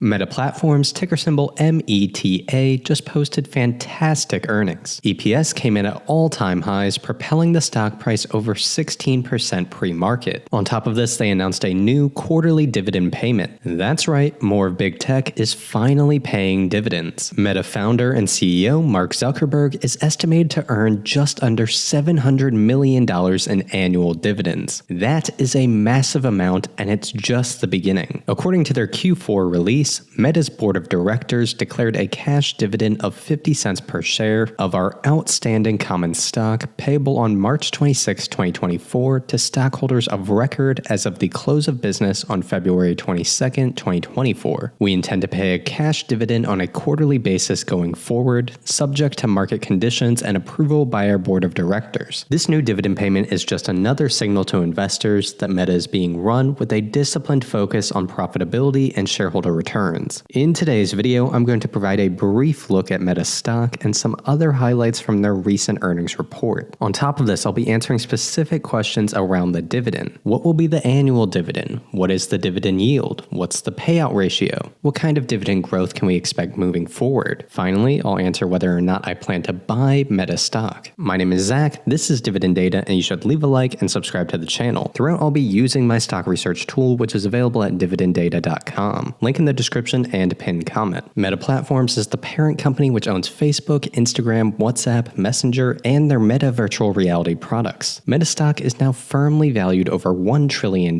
Meta Platforms, ticker symbol META, just posted fantastic earnings. EPS came in at all-time highs, propelling the stock price over 16% pre-market. On top of this, they announced a new quarterly dividend payment. That's right, more of big tech is finally paying dividends. Meta founder and CEO Mark Zuckerberg is estimated to earn just under $700 million in annual dividends. That is a massive amount, and it's just the beginning. According to their Q4 release, Meta's board of directors declared a cash dividend of 50 cents per share of our outstanding common stock payable on March 26, 2024 to stockholders of record as of the close of business on February 22, 2024. We intend to pay a cash dividend on a quarterly basis going forward, subject to market conditions and approval by our board of directors. This new dividend payment is just another signal to investors that Meta is being run with a disciplined focus on profitability and shareholder returns. In today's video, I'm going to provide a brief look at Meta stock and some other highlights from their recent earnings report. On top of this, I'll be answering specific questions around the dividend. What will be the annual dividend? What is the dividend yield? What's the payout ratio? What kind of dividend growth can we expect moving forward? Finally, I'll answer whether or not I plan to buy Meta stock. My name is Zach, this is Dividend Data, and you should leave a like and subscribe to the channel. Throughout, I'll be using my stock research tool, which is available at dividenddata.com. Link in the description and pinned comment. Meta Platforms is the parent company which owns Facebook, Instagram, WhatsApp, Messenger, and their Meta virtual reality products. Meta stock is now firmly valued over $1 trillion,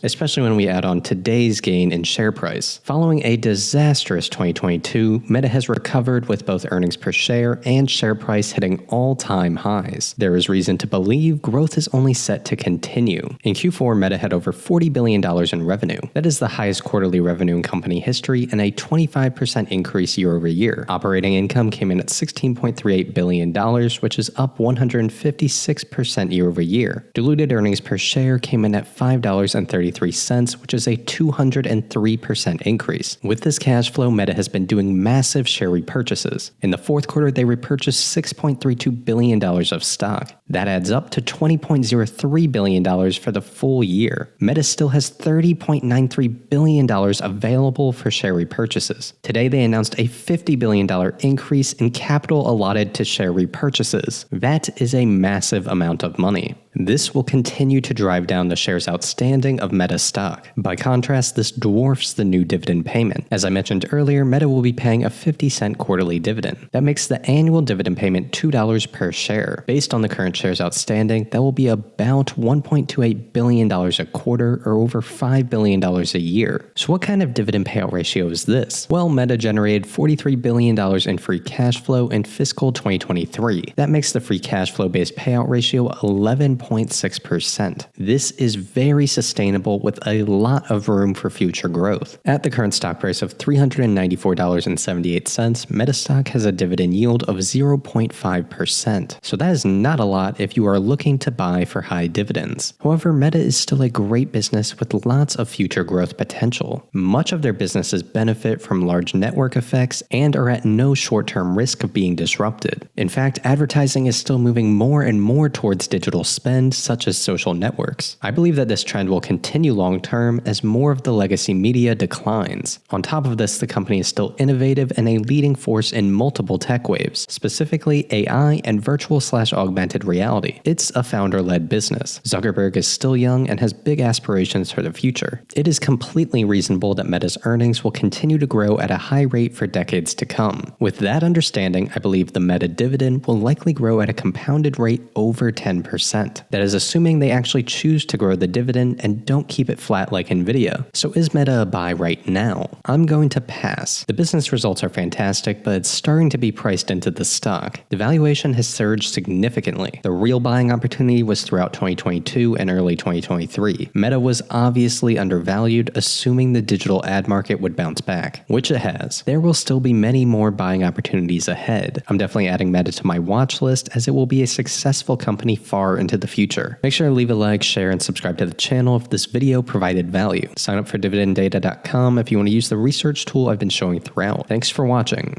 especially when we add on today's gain in share price. Following a disastrous 2022, Meta has recovered with both earnings per share and share price hitting all-time highs. There is reason to believe growth is only set to continue. In Q4, Meta had over $40 billion in revenue. That is the highest quarterly revenue in company history and a 25% increase year over year. Operating income came in at $16.38 billion, which is up 156% year over year. Diluted earnings per share came in at $5.33, which is a 203% increase. With this cash flow, Meta has been doing massive share repurchases. In the fourth quarter, they repurchased $6.32 billion of stock. That adds up to $20.03 billion for the full year. Meta still has $30.93 billion available for share repurchases. Today, they announced a $50 billion increase in capital allotted to share repurchases. That is a massive amount of money. This will continue to drive down the shares outstanding of Meta stock. By contrast, this dwarfs the new dividend payment. As I mentioned earlier, Meta will be paying a 50-cent quarterly dividend. That makes the annual dividend payment $2 per share. Based on the current shares outstanding, that will be about $1.28 billion a quarter or over $5 billion a year. So what kind of dividend payout ratio is this? Well, Meta generated $43 billion in free cash flow in fiscal 2023. That makes the free cash flow based payout ratio 11.6%. This is very sustainable with a lot of room for future growth. At the current stock price of $394.78, Meta stock has a dividend yield of 0.5%. So that is not a lot if you are looking to buy for high dividends. However, Meta is still a great business with lots of future growth potential. Much of their businesses benefit from large network effects and are at no short-term risk of being disrupted. In fact, advertising is still moving more and more towards digital spend, such as social networks. I believe that this trend will continue long-term as more of the legacy media declines. On top of this, the company is still innovative and a leading force in multiple tech waves, specifically AI and virtual/augmented reality. It's a founder-led business. Zuckerberg is still young and has big aspirations for the future. It is completely reasonable that Meta's earnings will continue to grow at a high rate for decades to come. With that understanding, I believe the Meta dividend will likely grow at a compounded rate over 10%. That is assuming they actually choose to grow the dividend and don't keep it flat like Nvidia. So is Meta a buy right now? I'm going to pass. The business results are fantastic, but it's starting to be priced into the stock. The valuation has surged significantly. The real buying opportunity was throughout 2022 and early 2023. Meta was obviously undervalued, assuming the digital ad market would bounce back, which it has. There will still be many more buying opportunities ahead. I'm definitely adding Meta to my watch list as it will be a successful company far into the future. Make sure to leave a like, share, and subscribe to the channel if this video provided value. Sign up for dividenddata.com if you want to use the research tool I've been showing throughout. Thanks for watching.